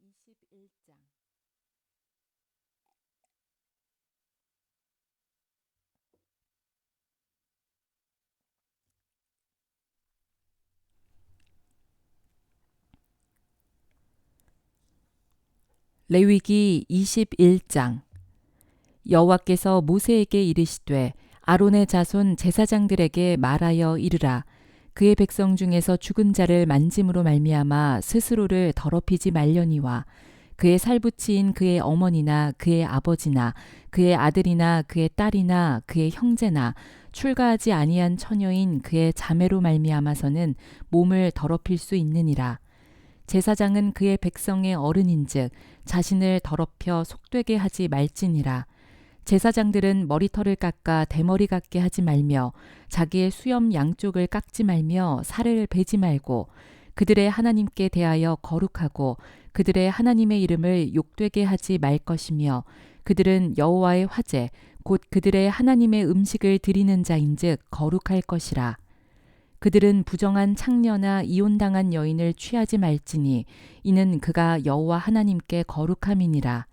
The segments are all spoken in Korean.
21장 레위기 21장 여호와께서 모세에게 이르시되 아론의 자손 제사장들에게 말하여 이르라. 그의 백성 중에서 죽은 자를 만짐으로 말미암아 스스로를 더럽히지 말려니와 그의 살부치인 그의 어머니나 그의 아버지나 그의 아들이나 그의 딸이나 그의 형제나 출가하지 아니한 처녀인 그의 자매로 말미암아서는 몸을 더럽힐 수 있느니라. 제사장은 그의 백성의 어른인즉 자신을 더럽혀 속되게 하지 말지니라. 제사장들은 머리털을 깎아 대머리 같게 하지 말며 자기의 수염 양쪽을 깎지 말며 살을 베지 말고 그들의 하나님께 대하여 거룩하고 그들의 하나님의 이름을 욕되게 하지 말 것이며 그들은 여호와의 화제 곧 그들의 하나님의 음식을 드리는 자인즉 거룩할 것이라. 그들은 부정한 창녀나 이혼당한 여인을 취하지 말지니 이는 그가 여호와 하나님께 거룩함이니라.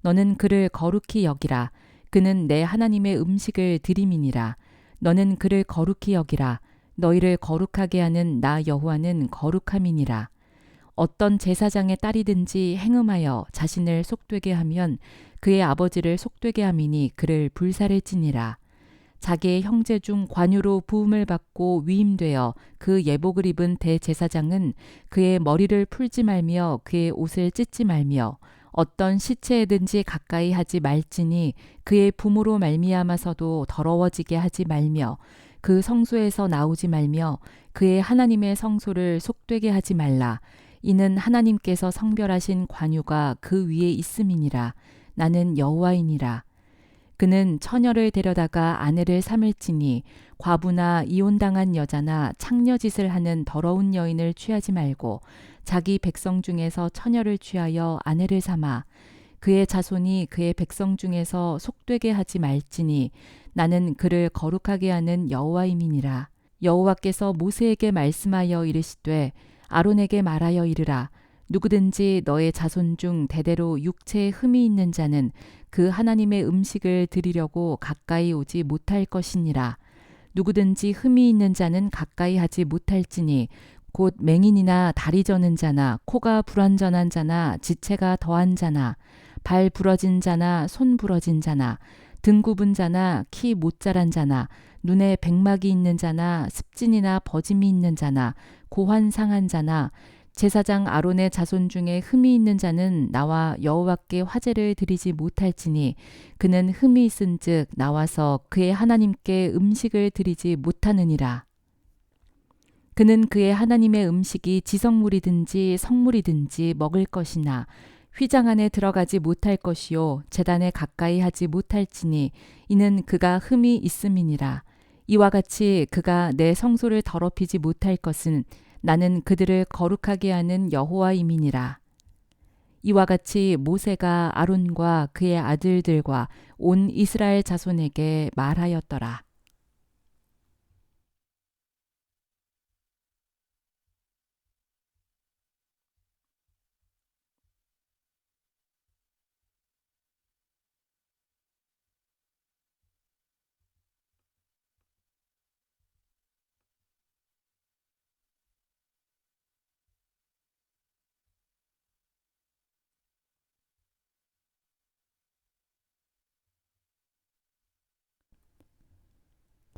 너는 그를 거룩히 여기라. 그는 내 하나님의 음식을 드림이니라. 너는 그를 거룩히 여기라. 너희를 거룩하게 하는 나 여호와는 거룩함이니라. 어떤 제사장의 딸이든지 행음하여 자신을 속되게 하면 그의 아버지를 속되게 함이니 그를 불살을지니라. 자기의 형제 중 관유로 부음을 받고 위임되어 그 예복을 입은 대제사장은 그의 머리를 풀지 말며 그의 옷을 찢지 말며 어떤 시체에든지 가까이 하지 말지니 그의 부모로 말미암아서도 더러워지게 하지 말며 그 성소에서 나오지 말며 그의 하나님의 성소를 속되게 하지 말라. 이는 하나님께서 성별하신 관유가 그 위에 있음이니라. 나는 여호와이니라. 그는 처녀를 데려다가 아내를 삼을지니 과부나 이혼당한 여자나 창녀짓을 하는 더러운 여인을 취하지 말고 자기 백성 중에서 처녀를 취하여 아내를 삼아 그의 자손이 그의 백성 중에서 속되게 하지 말지니 나는 그를 거룩하게 하는 여호와임이니라. 여호와께서 모세에게 말씀하여 이르시되 아론에게 말하여 이르라. 누구든지 너의 자손 중 대대로 육체에 흠이 있는 자는 그 하나님의 음식을 드리려고 가까이 오지 못할 것이니라. 누구든지 흠이 있는 자는 가까이 하지 못할지니 곧 맹인이나 다리 저는 자나 코가 불완전한 자나 지체가 더한 자나 발 부러진 자나 손 부러진 자나 등 굽은 자나 키 못 자란 자나 눈에 백막이 있는 자나 습진이나 버짐이 있는 자나 고환 상한 자나 제사장 아론의 자손 중에 흠이 있는 자는 나와 여호와께 화제를 드리지 못할지니 그는 흠이 있은즉 나와서 그의 하나님께 음식을 드리지 못하느니라. 그는 그의 하나님의 음식이 지성물이든지 성물이든지 먹을 것이나 휘장 안에 들어가지 못할 것이요 제단에 가까이 하지 못할지니 이는 그가 흠이 있음이니라. 이와 같이 그가 내 성소를 더럽히지 못할 것은 나는 그들을 거룩하게 하는 여호와임이니라. 이와 같이 모세가 아론과 그의 아들들과 온 이스라엘 자손에게 말하였더라.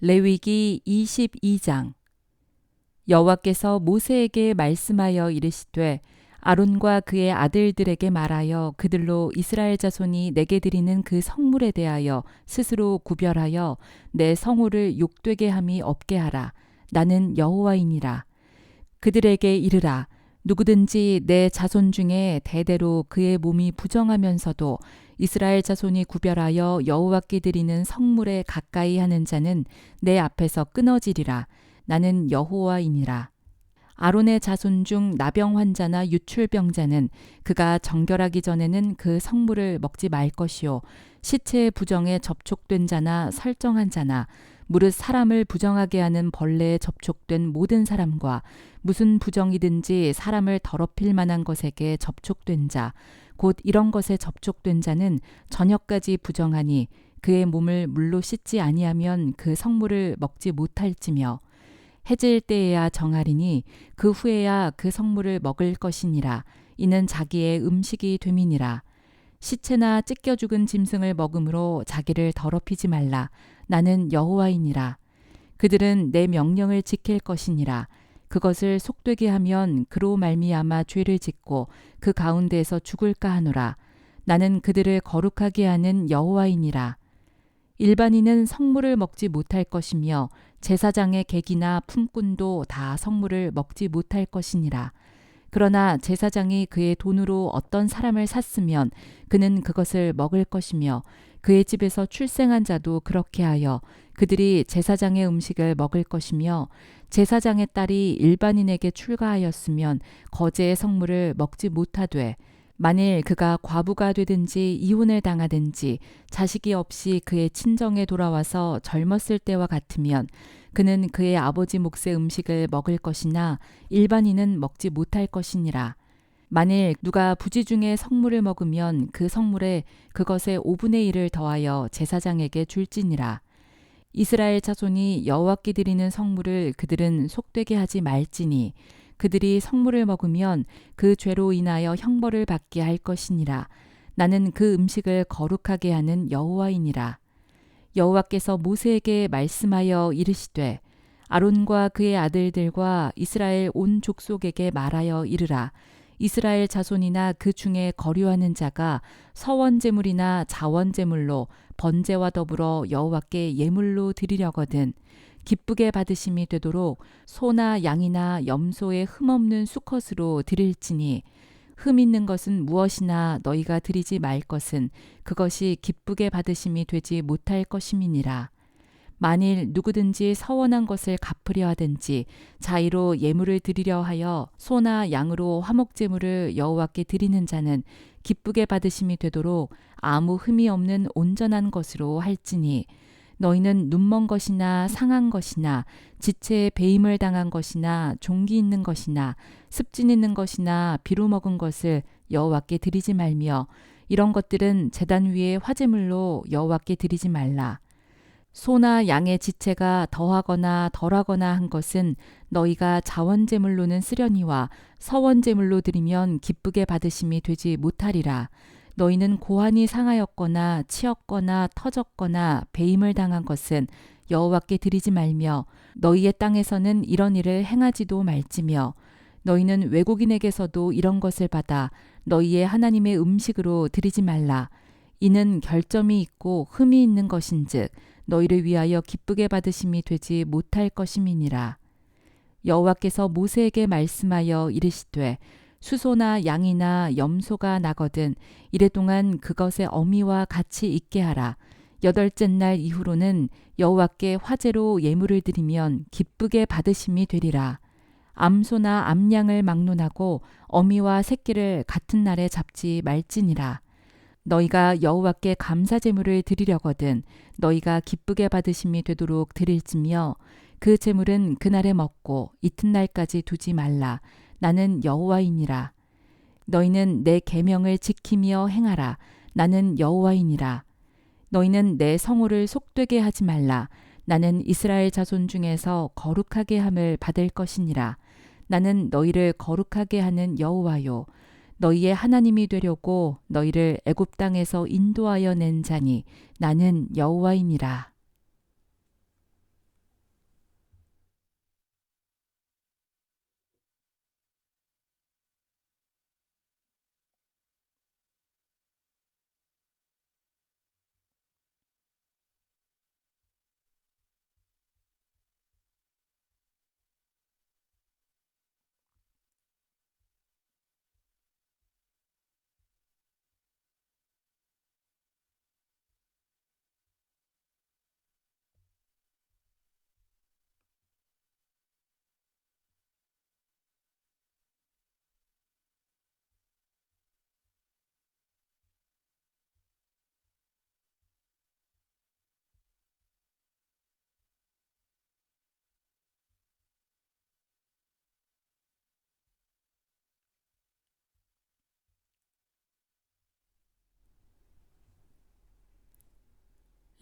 레위기 22장 여호와께서 모세에게 말씀하여 이르시되 아론과 그의 아들들에게 말하여 그들로 이스라엘 자손이 내게 드리는 그 성물에 대하여 스스로 구별하여 내 성호를 욕되게 함이 없게 하라. 나는 여호와이니라. 그들에게 이르라. 누구든지 내 자손 중에 대대로 그의 몸이 부정하면서도 이스라엘 자손이 구별하여 여호와께 드리는 성물에 가까이 하는 자는 내 앞에서 끊어지리라. 나는 여호와이니라. 아론의 자손 중 나병 환자나 유출병자는 그가 정결하기 전에는 그 성물을 먹지 말 것이요 시체의 부정에 접촉된 자나 설정한 자나 무릇 사람을 부정하게 하는 벌레에 접촉된 모든 사람과 무슨 부정이든지 사람을 더럽힐 만한 것에게 접촉된 자, 곧 이런 것에 접촉된 자는 저녁까지 부정하니 그의 몸을 물로 씻지 아니하면 그 성물을 먹지 못할지며 해질 때에야 정하리니 그 후에야 그 성물을 먹을 것이니라. 이는 자기의 음식이 됨이니라. 시체나 찢겨 죽은 짐승을 먹음으로 자기를 더럽히지 말라. 나는 여호와이니라. 그들은 내 명령을 지킬 것이니라. 그것을 속되게 하면 그로 말미암아 죄를 짓고 그 가운데에서 죽을까 하노라. 나는 그들을 거룩하게 하는 여호와이니라. 일반인은 성물을 먹지 못할 것이며 제사장의 객이나 품꾼도 다 성물을 먹지 못할 것이니라. 그러나 제사장이 그의 돈으로 어떤 사람을 샀으면 그는 그것을 먹을 것이며 그의 집에서 출생한 자도 그렇게 하여 그들이 제사장의 음식을 먹을 것이며 제사장의 딸이 일반인에게 출가하였으면 거제의 성물을 먹지 못하되 만일 그가 과부가 되든지 이혼을 당하든지 자식이 없이 그의 친정에 돌아와서 젊었을 때와 같으면 그는 그의 아버지 몫의 음식을 먹을 것이나 일반인은 먹지 못할 것이니라. 만일 누가 부지 중에 성물을 먹으면 그 성물에 그것의 5분의 1을 더하여 제사장에게 줄지니라. 이스라엘 자손이 여호와께 드리는 성물을 그들은 속되게 하지 말지니 그들이 성물을 먹으면 그 죄로 인하여 형벌을 받게 할 것이니라. 나는 그 음식을 거룩하게 하는 여호와이니라. 여호와께서 모세에게 말씀하여 이르시되 아론과 그의 아들들과 이스라엘 온 족속에게 말하여 이르라. 이스라엘 자손이나 그 중에 거류하는 자가 서원 제물이나 자원 제물로 번제와 더불어 여호와께 예물로 드리려거든 기쁘게 받으심이 되도록 소나 양이나 염소의 흠없는 수컷으로 드릴지니 흠 있는 것은 무엇이나 너희가 드리지 말 것은 그것이 기쁘게 받으심이 되지 못할 것임이니라. 만일 누구든지 서원한 것을 갚으려 하든지 자의로 예물을 드리려 하여 소나 양으로 화목제물을 여호와께 드리는 자는 기쁘게 받으심이 되도록 아무 흠이 없는 온전한 것으로 할지니 너희는 눈먼 것이나 상한 것이나 지체에 배임을 당한 것이나 종기 있는 것이나 습진 있는 것이나 비루 먹은 것을 여호와께 드리지 말며 이런 것들은 제단 위에 화제물로 여호와께 드리지 말라. 소나 양의 지체가 더하거나 덜하거나 한 것은 너희가 자원제물로는 쓰려니와 서원제물로 드리면 기쁘게 받으심이 되지 못하리라. 너희는 고환이 상하였거나 치었거나 터졌거나 배임을 당한 것은 여호와께 드리지 말며 너희의 땅에서는 이런 일을 행하지도 말지며 너희는 외국인에게서도 이런 것을 받아 너희의 하나님의 음식으로 드리지 말라. 이는 결점이 있고 흠이 있는 것인즉 너희를 위하여 기쁘게 받으심이 되지 못할 것임이니라. 여호와께서 모세에게 말씀하여 이르시되 수소나 양이나 염소가 나거든 이래동안 그것의 어미와 같이 있게 하라. 여덟째 날 이후로는 여호와께 화제로 예물을 드리면 기쁘게 받으심이 되리라. 암소나 암양을 막론하고 어미와 새끼를 같은 날에 잡지 말지니라. 너희가 여호와께 감사 제물을 드리려거든 너희가 기쁘게 받으심이 되도록 드릴지며 그 제물은 그날에 먹고 이튿날까지 두지 말라. 나는 여호와이니라. 너희는 내 계명을 지키며 행하라. 나는 여호와이니라. 너희는 내 성호를 속되게 하지 말라. 나는 이스라엘 자손 중에서 거룩하게 함을 받을 것이니라. 나는 너희를 거룩하게 하는 여호와요. 너희의 하나님이 되려고 너희를 애굽 땅에서 인도하여 낸 자니 나는 여호와이니라.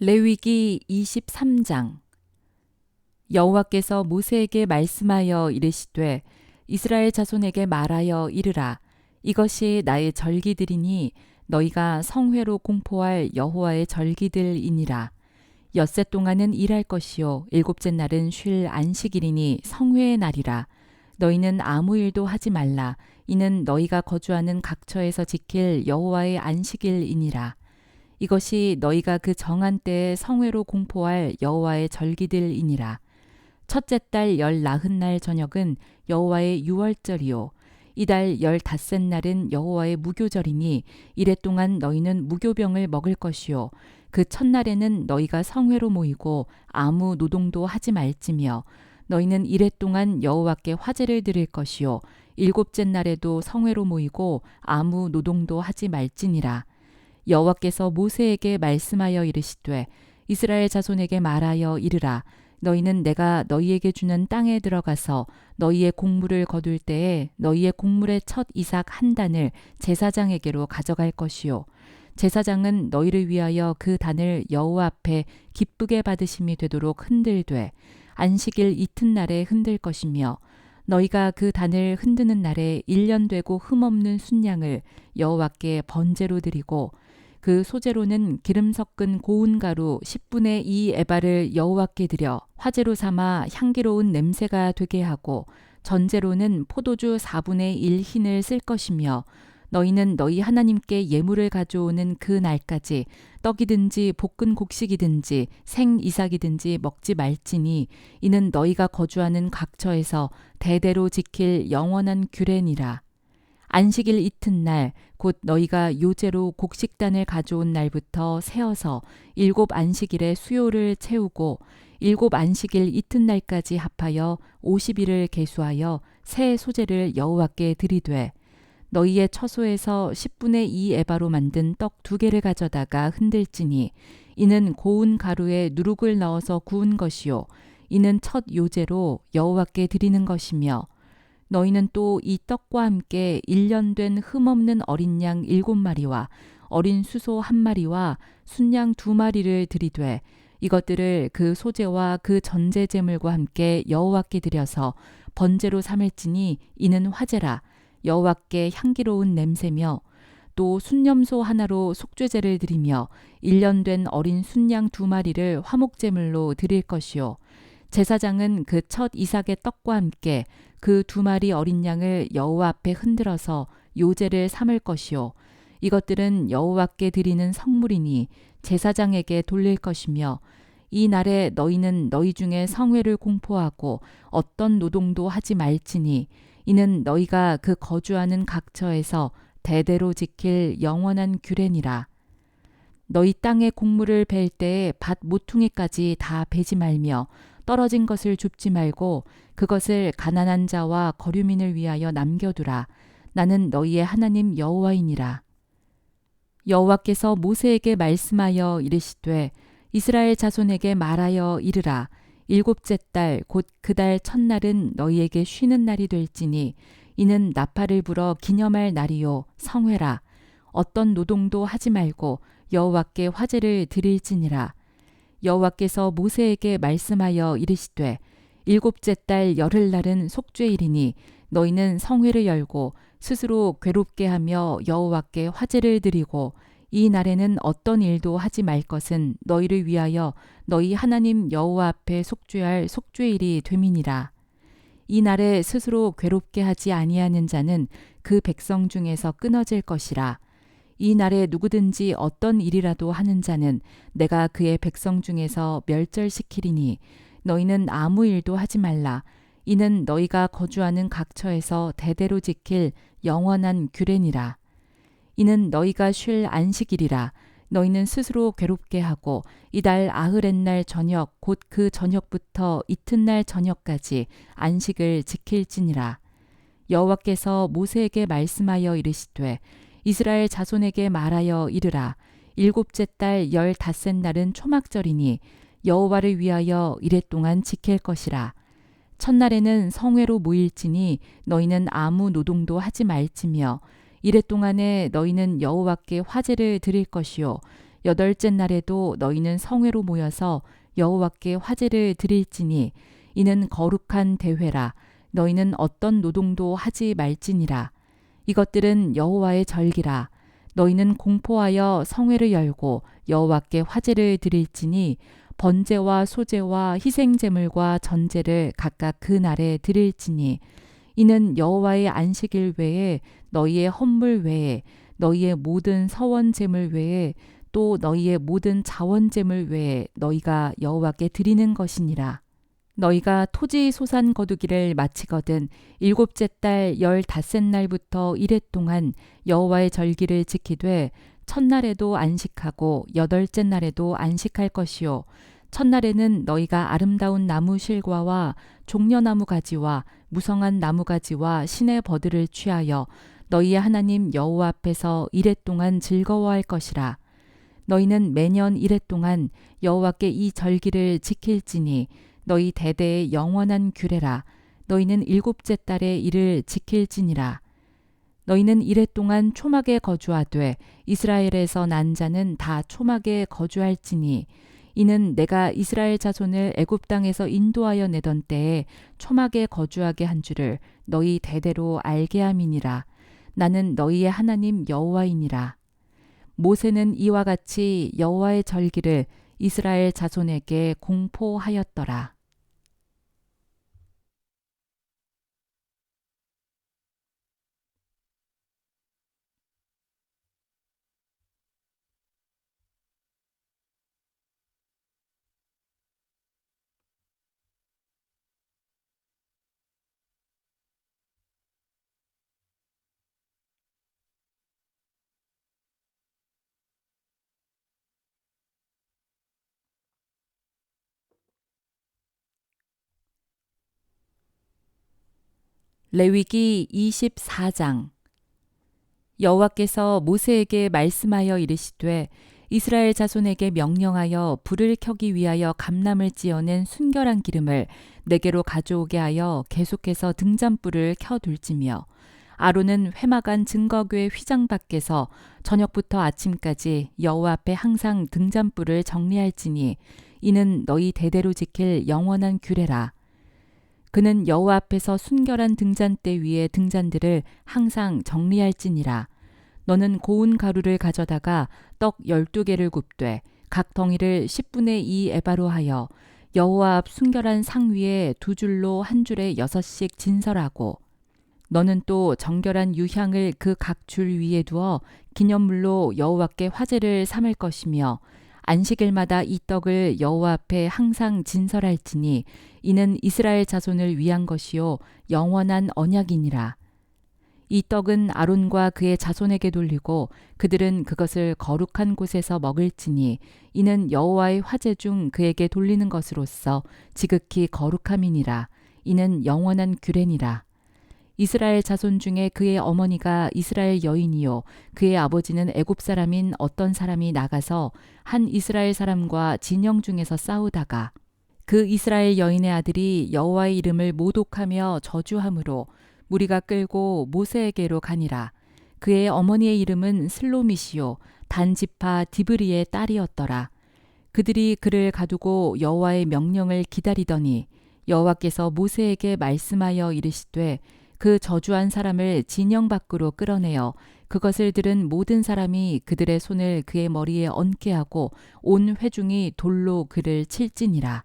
레위기 23장. 여호와께서 모세에게 말씀하여 이르시되 이스라엘 자손에게 말하여 이르라. 이것이 나의 절기들이니 너희가 성회로 공포할 여호와의 절기들이니라. 엿새 동안은 일할 것이요 일곱째 날은 쉴 안식일이니 성회의 날이라. 너희는 아무 일도 하지 말라. 이는 너희가 거주하는 각처에서 지킬 여호와의 안식일이니라. 이것이 너희가 그 정한 때에 성회로 공포할 여호와의 절기들이니라. 첫째 달 19날 저녁은 여호와의 유월절이요 이달 15날은 여호와의 무교절이니 이래 동안 너희는 무교병을 먹을 것이요 그 첫날에는 너희가 성회로 모이고 아무 노동도 하지 말지며 너희는 이래 동안 여호와께 화제를 드릴 것이요 일곱째 날에도 성회로 모이고 아무 노동도 하지 말지니라. 여호와께서 모세에게 말씀하여 이르시되 이스라엘 자손에게 말하여 이르라. 너희는 내가 너희에게 주는 땅에 들어가서 너희의 곡물을 거둘 때에 너희의 곡물의 첫 이삭 한 단을 제사장에게로 가져갈 것이요 제사장은 너희를 위하여 그 단을 여호와 앞에 기쁘게 받으심이 되도록 흔들되 안식일 이튿날에 흔들 것이며 너희가 그 단을 흔드는 날에 1년 되고 흠없는 순양을 여호와께 번제로 드리고 그 소제로는 기름 섞은 고운 가루 10분의 2 에바를 여호와께 드려 화제로 삼아 향기로운 냄새가 되게 하고 전제로는 포도주 4분의 1 흰을 쓸 것이며 너희는 너희 하나님께 예물을 가져오는 그 날까지 떡이든지 볶은 곡식이든지 생 이삭이든지 먹지 말지니 이는 너희가 거주하는 각처에서 대대로 지킬 영원한 규례니라. 안식일 이튿날 곧 너희가 요제로 곡식단을 가져온 날부터 세어서 7 안식일에 수요를 채우고 7 안식일 이튿날까지 합하여 50일을 계수하여 새 소제를 여호와께 드리되 너희의 처소에서 10분의 2 에바로 만든 떡 2개를 가져다가 흔들지니 이는 고운 가루에 누룩을 넣어서 구운 것이요 이는 첫 요제로 여호와께 드리는 것이며 너희는 또 이 떡과 함께 1년 된 흠없는 어린 양 7마리와 어린 수소 1마리와 순양 2마리를 드리되 이것들을 그 소제와 그 전제 제물과 함께 여호와께 드려서 번제로 삼을지니 이는 화제라. 여호와께 향기로운 냄새며 또 순념소 하나로 속죄제를 드리며 1년 된 어린 순양 2마리를 화목제물로 드릴 것이요 제사장은 그 첫 이삭의 떡과 함께 그 2마리 어린 양을 여호와 앞에 흔들어서 요제를 삼을 것이요 이것들은 여호와께 드리는 성물이니 제사장에게 돌릴 것이며 이 날에 너희는 너희 중에 성회를 공포하고 어떤 노동도 하지 말지니 이는 너희가 그 거주하는 각처에서 대대로 지킬 영원한 규례니라. 너희 땅의 곡물을 벨 때에 밭 모퉁이까지 다 베지 말며 떨어진 것을 줍지 말고 그것을 가난한 자와 거류민을 위하여 남겨두라. 나는 너희의 하나님 여호와이니라. 여호와께서 모세에게 말씀하여 이르시되 이스라엘 자손에게 말하여 이르라. 7째 달 곧 그 달 첫날은 너희에게 쉬는 날이 될지니 이는 나팔을 불어 기념할 날이요 성회라. 어떤 노동도 하지 말고 여호와께 화제를 드릴지니라. 여호와께서 모세에게 말씀하여 이르시되 7째 달 열흘날은 속죄일이니 너희는 성회를 열고 스스로 괴롭게 하며 여호와께 화제를 드리고 이 날에는 어떤 일도 하지 말 것은 너희를 위하여 너희 하나님 여호와 앞에 속죄할 속죄일이 됨이니라. 이 날에 스스로 괴롭게 하지 아니하는 자는 그 백성 중에서 끊어질 것이라. 이 날에 누구든지 어떤 일이라도 하는 자는 내가 그의 백성 중에서 멸절시키리니 너희는 아무 일도 하지 말라. 이는 너희가 거주하는 각처에서 대대로 지킬 영원한 규례니라. 이는 너희가 쉴 안식일이라. 너희는 스스로 괴롭게 하고 이달 아흐렛날 저녁 곧 그 저녁부터 이튿날 저녁까지 안식을 지킬지니라. 여호와께서 모세에게 말씀하여 이르시되 이스라엘 자손에게 말하여 이르라. 7째 달 15날은 초막절이니 여호와를 위하여 이랫동안 지킬 것이라. 첫날에는 성회로 모일지니 너희는 아무 노동도 하지 말지며 이랫동안에 너희는 여호와께 화제를 드릴 것이요 여덟째 날에도 너희는 성회로 모여서 여호와께 화제를 드릴지니 이는 거룩한 대회라. 너희는 어떤 노동도 하지 말지니라. 이것들은 여호와의 절기라. 너희는 공포하여 성회를 열고 여호와께 화제를 드릴지니 번제와 소제와 희생제물과 전제를 각각 그 날에 드릴지니 이는 여호와의 안식일 외에 너희의 헌물 외에 너희의 모든 서원 제물 외에 또 너희의 모든 자원 제물 외에 너희가 여호와께 드리는 것이니라. 너희가 토지 소산 거두기를 마치거든 일곱째 달 15날부터 이레 동안 여호와의 절기를 지키되 첫날에도 안식하고 여덟째 날에도 안식할 것이요. 첫날에는 너희가 아름다운 나무 실과와 종려나무 가지와 무성한 나무 가지와 신의 버들을 취하여 너희의 하나님 여호와 앞에서 이레 동안 즐거워할 것이라. 너희는 매년 이레 동안 여호와께 이 절기를 지킬지니 너희 대대의 영원한 규례라. 너희는 일곱째 달에 이를 지킬지니라. 너희는 이레 동안 초막에 거주하되 이스라엘에서 난 자는 다 초막에 거주할지니 이는 내가 이스라엘 자손을 애굽 땅에서 인도하여 내던 때에 초막에 거주하게 한 줄을 너희 대대로 알게 함이니라. 나는 너희의 하나님 여호와이니라. 모세는 이와 같이 여호와의 절기를 이스라엘 자손에게 공포하였더라. 레위기 24장. 여호와께서 모세에게 말씀하여 이르시되 이스라엘 자손에게 명령하여 불을 켜기 위하여 감람을 찌어낸 순결한 기름을 내게로 가져오게 하여 계속해서 등잔불을 켜둘지며 아론은 회막안 증거궤 휘장 밖에서 저녁부터 아침까지 여호와 앞에 항상 등잔불을 정리할지니 이는 너희 대대로 지킬 영원한 규례라. 그는 여호와 앞에서 순결한 등잔대 위에 등잔들을 항상 정리할지니라. 너는 고운 가루를 가져다가 떡 12개를 굽되 각 덩이를 10분의 2 에바로 하여 여호와 앞 순결한 상 위에 두 줄로 한 줄에 6씩 진설하고 너는 또 정결한 유향을 그 각 줄 위에 두어 기념물로 여호와께 화제를 삼을 것이며 안식일마다 이 떡을 여호와 앞에 항상 진설할지니 이는 이스라엘 자손을 위한 것이요 영원한 언약이니라. 이 떡은 아론과 그의 자손에게 돌리고 그들은 그것을 거룩한 곳에서 먹을지니 이는 여호와의 화제 중 그에게 돌리는 것으로서 지극히 거룩함이니라. 이는 영원한 규례니라. 이스라엘 자손 중에 그의 어머니가 이스라엘 여인이요 그의 아버지는 애굽 사람인 어떤 사람이 나가서 한 이스라엘 사람과 진영 중에서 싸우다가 그 이스라엘 여인의 아들이 여호와의 이름을 모독하며 저주함으로 무리가 끌고 모세에게로 가니라. 그의 어머니의 이름은 슬로미시요 단지파 디브리의 딸이었더라. 그들이 그를 가두고 여호와의 명령을 기다리더니 여호와께서 모세에게 말씀하여 이르시되 그 저주한 사람을 진영 밖으로 끌어내어 그것을 들은 모든 사람이 그들의 손을 그의 머리에 얹게 하고 온 회중이 돌로 그를 칠지니라.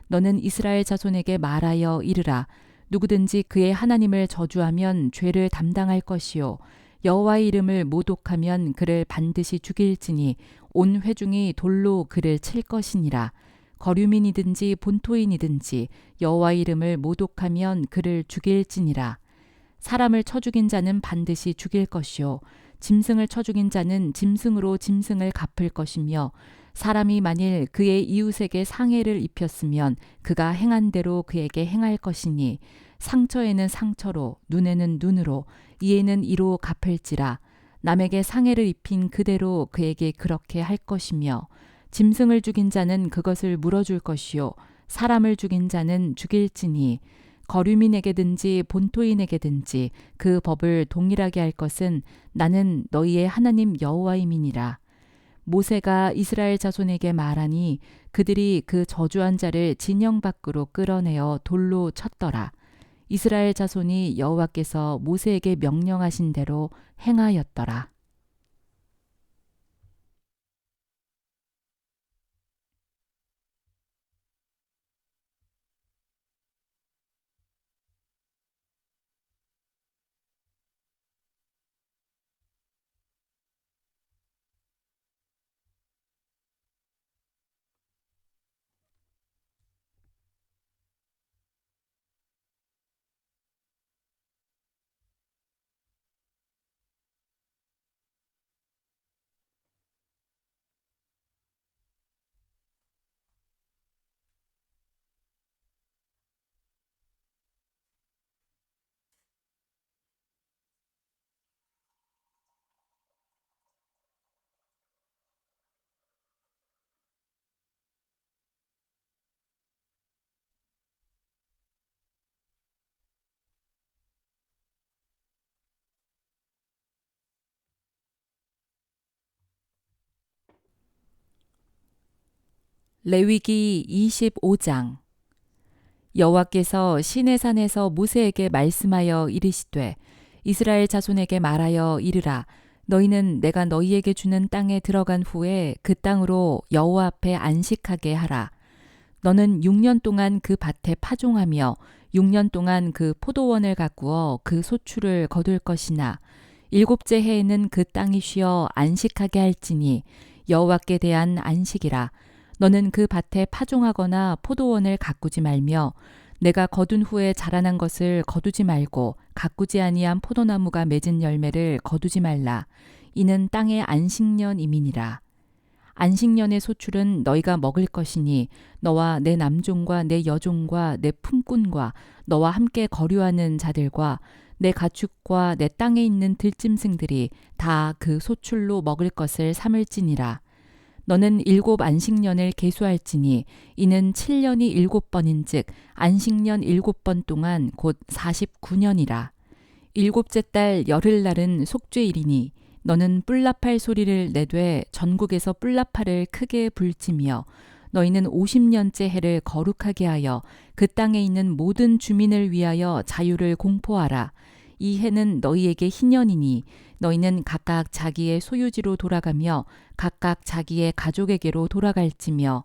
너는 이스라엘 자손에게 말하여 이르라. 누구든지 그의 하나님을 저주하면 죄를 담당할 것이요 여호와의 이름을 모독하면 그를 반드시 죽일지니 온 회중이 돌로 그를 칠 것이니라. 거류민이든지 본토인이든지 여호와의 이름을 모독하면 그를 죽일지니라. 사람을 쳐 죽인 자는 반드시 죽일 것이요 짐승을 쳐 죽인 자는 짐승으로 짐승을 갚을 것이며 사람이 만일 그의 이웃에게 상해를 입혔으면 그가 행한 대로 그에게 행할 것이니 상처에는 상처로 눈에는 눈으로 이에는 이로 갚을지라. 남에게 상해를 입힌 그대로 그에게 그렇게 할 것이며 짐승을 죽인 자는 그것을 물어줄 것이요 사람을 죽인 자는 죽일지니 거류민에게든지 본토인에게든지 그 법을 동일하게 할 것은 나는 너희의 하나님 여호와임이니라. 모세가 이스라엘 자손에게 말하니 그들이 그 저주한 자를 진영 밖으로 끌어내어 돌로 쳤더라. 이스라엘 자손이 여호와께서 모세에게 명령하신 대로 행하였더라. 레위기 25장. 여호와께서 시내산에서 모세에게 말씀하여 이르시되 이스라엘 자손에게 말하여 이르라. 너희는 내가 너희에게 주는 땅에 들어간 후에 그 땅으로 여호와 앞에 안식하게 하라. 너는 6년 동안 그 밭에 파종하며 6년 동안 그 포도원을 가꾸어 그 소출을 거둘 것이나 일곱째 해에는 그 땅이 쉬어 안식하게 할지니 여호와께 대한 안식이라. 너는 그 밭에 파종하거나 포도원을 가꾸지 말며 내가 거둔 후에 자라난 것을 거두지 말고 가꾸지 아니한 포도나무가 맺은 열매를 거두지 말라. 이는 땅의 안식년임이니라. 안식년의 소출은 너희가 먹을 것이니 너와 내 남종과 내 여종과 내 품꾼과 너와 함께 거류하는 자들과 내 가축과 내 땅에 있는 들짐승들이 다 그 소출로 먹을 것을 삼을지니라. 너는 7 안식년을 계수할지니 이는 7년이 7번인즉 안식년 7번 동안 곧 49년이라. 7째 달 열흘날은 속죄일이니 너는 뿔납할 소리를 내되 전국에서 뿔납할을 크게 불지며 너희는 50년째 해를 거룩하게 하여 그 땅에 있는 모든 주민을 위하여 자유를 공포하라. 이 해는 너희에게 희년이니 너희는 각각 자기의 소유지로 돌아가며 각각 자기의 가족에게로 돌아갈지며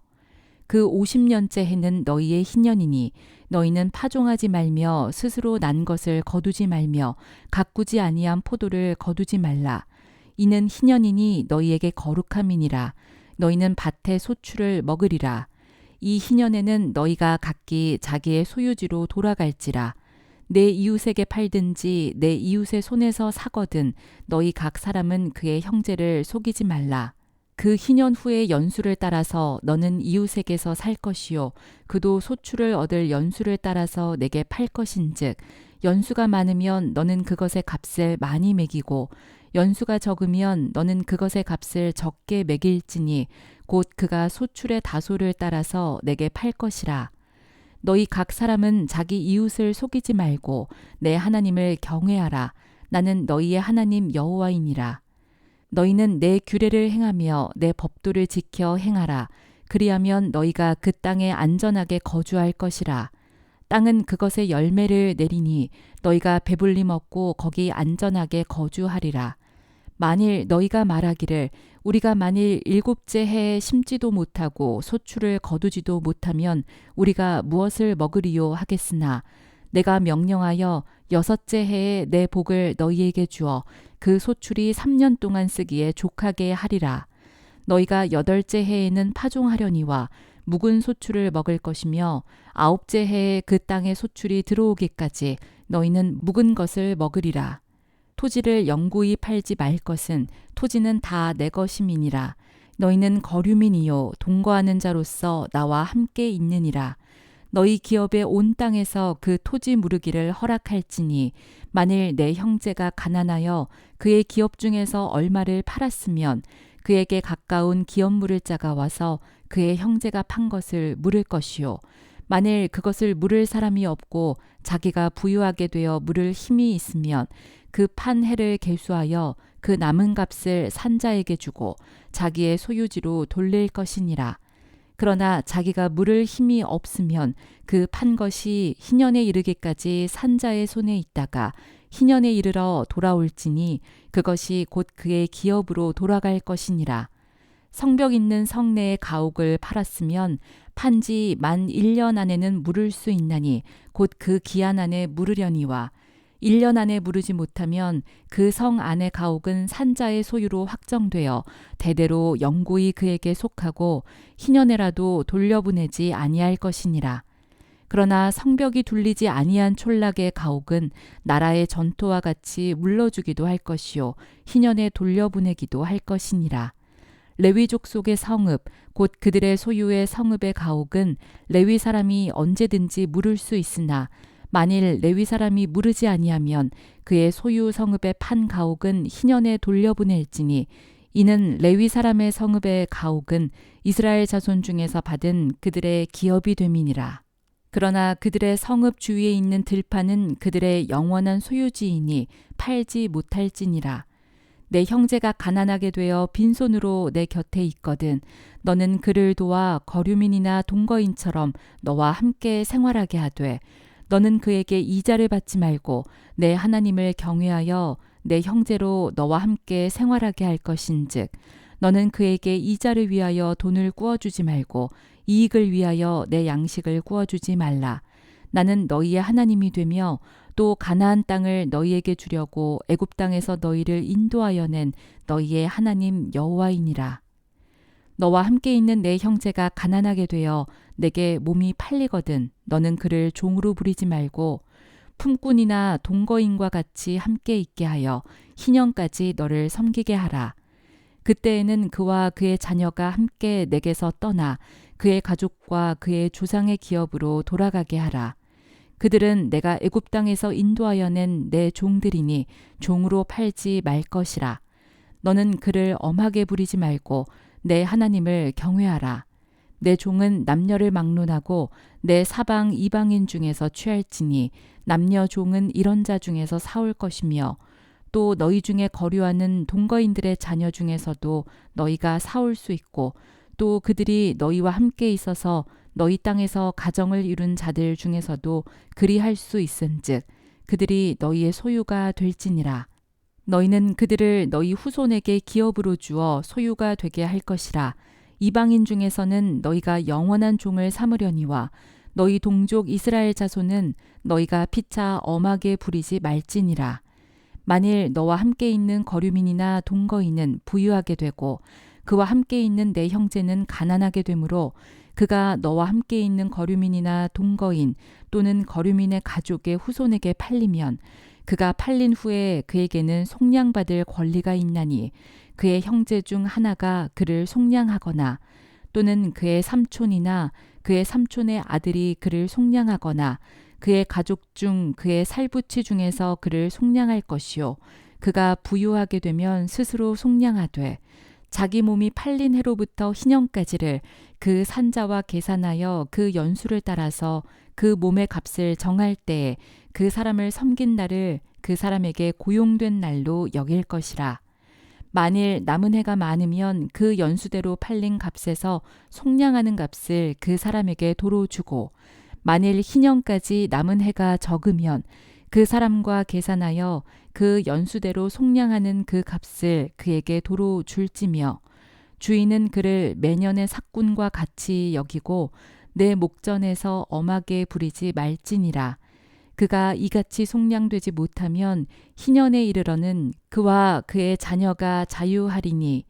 그 50년째 해는 너희의 희년이니 너희는 파종하지 말며 스스로 난 것을 거두지 말며 가꾸지 아니한 포도를 거두지 말라. 이는 희년이니 너희에게 거룩함이니라. 너희는 밭의 소출을 먹으리라. 이 희년에는 너희가 각기 자기의 소유지로 돌아갈지라. 내 이웃에게 팔든지 내 이웃의 손에서 사거든 너희 각 사람은 그의 형제를 속이지 말라. 그 희년 후의 연수를 따라서 너는 이웃에게서 살 것이요 그도 소출을 얻을 연수를 따라서 내게 팔 것인즉 연수가 많으면 너는 그것의 값을 많이 매기고 연수가 적으면 너는 그것의 값을 적게 매길지니 곧 그가 소출의 다소를 따라서 내게 팔 것이라. 너희 각 사람은 자기 이웃을 속이지 말고 내 하나님을 경외하라. 나는 너희의 하나님 여호와이니라. 너희는 내 규례를 행하며 내 법도를 지켜 행하라. 그리하면 너희가 그 땅에 안전하게 거주할 것이라. 땅은 그것의 열매를 내리니 너희가 배불리 먹고 거기 안전하게 거주하리라. 만일 너희가 말하기를 우리가 만일 7째 해에 심지도 못하고 소출을 거두지도 못하면 우리가 무엇을 먹으리요 하겠으나 내가 명령하여 6째 해에 내 복을 너희에게 주어 그 소출이 3년 동안 쓰기에 족하게 하리라. 너희가 8째 해에는 파종하려니와 묵은 소출을 먹을 것이며 9째 해에 그 땅에 소출이 들어오기까지 너희는 묵은 것을 먹으리라. 토지를 영구히 팔지 말 것은 토지는 다 내 것임이니라. 너희는 거류민이요 동거하는 자로서 나와 함께 있느니라. 너희 기업의 온 땅에서 그 토지 무르기를 허락할지니 만일 내 형제가 가난하여 그의 기업 중에서 얼마를 팔았으면 그에게 가까운 기업 물을 자가 와서 그의 형제가 판 것을 물을 것이요 만일 그것을 물을 사람이 없고 자기가 부유하게 되어 물을 힘이 있으면 그 판 해를 계수하여 그 남은 값을 산자에게 주고 자기의 소유지로 돌릴 것이니라. 그러나 자기가 물을 힘이 없으면 그 판 것이 희년에 이르기까지 산자의 손에 있다가 희년에 이르러 돌아올지니 그것이 곧 그의 기업으로 돌아갈 것이니라. 성벽 있는 성내의 가옥을 팔았으면 판지 만 1년 안에는 물을 수 있나니 곧 그 기한 안에 물으려니와 1년 안에 물으지 못하면 그 성 안의 가옥은 산자의 소유로 확정되어 대대로 영구히 그에게 속하고 희년에라도 돌려보내지 아니할 것이니라. 그러나 성벽이 둘리지 아니한 촌락의 가옥은 나라의 전토와 같이 물러주기도 할 것이요 희년에 돌려보내기도 할 것이니라. 레위족 속의 성읍 곧 그들의 소유의 성읍의 가옥은 레위 사람이 언제든지 물을 수 있으나 만일 레위 사람이 물으지 아니하면 그의 소유 성읍의 판 가옥은 희년에 돌려보낼지니 이는 레위 사람의 성읍의 가옥은 이스라엘 자손 중에서 받은 그들의 기업이 됨이니라. 그러나 그들의 성읍 주위에 있는 들판은 그들의 영원한 소유지이니 팔지 못할지니라. 내 형제가 가난하게 되어 빈손으로 내 곁에 있거든 너는 그를 도와 거류민이나 동거인처럼 너와 함께 생활하게 하되 너는 그에게 이자를 받지 말고 내 하나님을 경외하여 내 형제로 너와 함께 생활하게 할 것인즉 너는 그에게 이자를 위하여 돈을 구워주지 말고 이익을 위하여 내 양식을 구워주지 말라. 나는 너희의 하나님이 되며 또 가나안 땅을 너희에게 주려고 애굽 땅에서 너희를 인도하여 낸 너희의 하나님 여호와이니라. 너와 함께 있는 내 형제가 가난하게 되어 내게 몸이 팔리거든 너는 그를 종으로 부리지 말고 품꾼이나 동거인과 같이 함께 있게 하여 희년까지 너를 섬기게 하라. 그때에는 그와 그의 자녀가 함께 내게서 떠나 그의 가족과 그의 조상의 기업으로 돌아가게 하라. 그들은 내가 애굽 땅에서 인도하여 낸 내 종들이니 종으로 팔지 말 것이라. 너는 그를 엄하게 부리지 말고 내 하나님을 경외하라. 내 종은 남녀를 막론하고 내 사방 이방인 중에서 취할지니 남녀 종은 이런 자 중에서 사올 것이며 또 너희 중에 거류하는 동거인들의 자녀 중에서도 너희가 사올 수 있고 또 그들이 너희와 함께 있어서 너희 땅에서 가정을 이룬 자들 중에서도 그리할 수 있은즉 그들이 너희의 소유가 될지니라. 너희는 그들을 너희 후손에게 기업으로 주어 소유가 되게 할 것이라. 이방인 중에서는 너희가 영원한 종을 삼으려니와 너희 동족 이스라엘 자손은 너희가 피차 엄하게 부리지 말지니라. 만일 너와 함께 있는 거류민이나 동거인은 부유하게 되고 그와 함께 있는 내 형제는 가난하게 되므로 그가 너와 함께 있는 거류민이나 동거인 또는 거류민의 가족의 후손에게 팔리면 그가 팔린 후에 그에게는 속량받을 권리가 있나니 그의 형제 중 하나가 그를 속량하거나 또는 그의 삼촌이나 그의 삼촌의 아들이 그를 속량하거나 그의 가족 중 그의 살부치 중에서 그를 속량할 것이요 그가 부유하게 되면 스스로 속량하되 자기 몸이 팔린 해로부터 희년까지를 그 산자와 계산하여 그 연수를 따라서 그 몸의 값을 정할 때에 그 사람을 섬긴 날을 그 사람에게 고용된 날로 여길 것이라. 만일 남은 해가 많으면 그 연수대로 팔린 값에서 속량하는 값을 그 사람에게 도로 주고 만일 희년까지 남은 해가 적으면 그 사람과 계산하여 그 연수대로 속량하는 그 값을 그에게 도로 줄지며 주인은 그를 매년의 삭군과 같이 여기고 내 목전에서 엄하게 부리지 말지니라. 그가 이같이 속량되지 못하면 희년에 이르러는 그와 그의 자녀가 자유하리니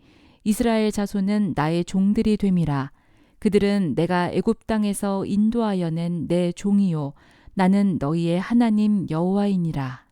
이스라엘 자손은 나의 종들이 됨이라. 그들은 내가 애굽 땅에서 인도하여 낸 내 종이요 나는 너희의 하나님 여호와이니라.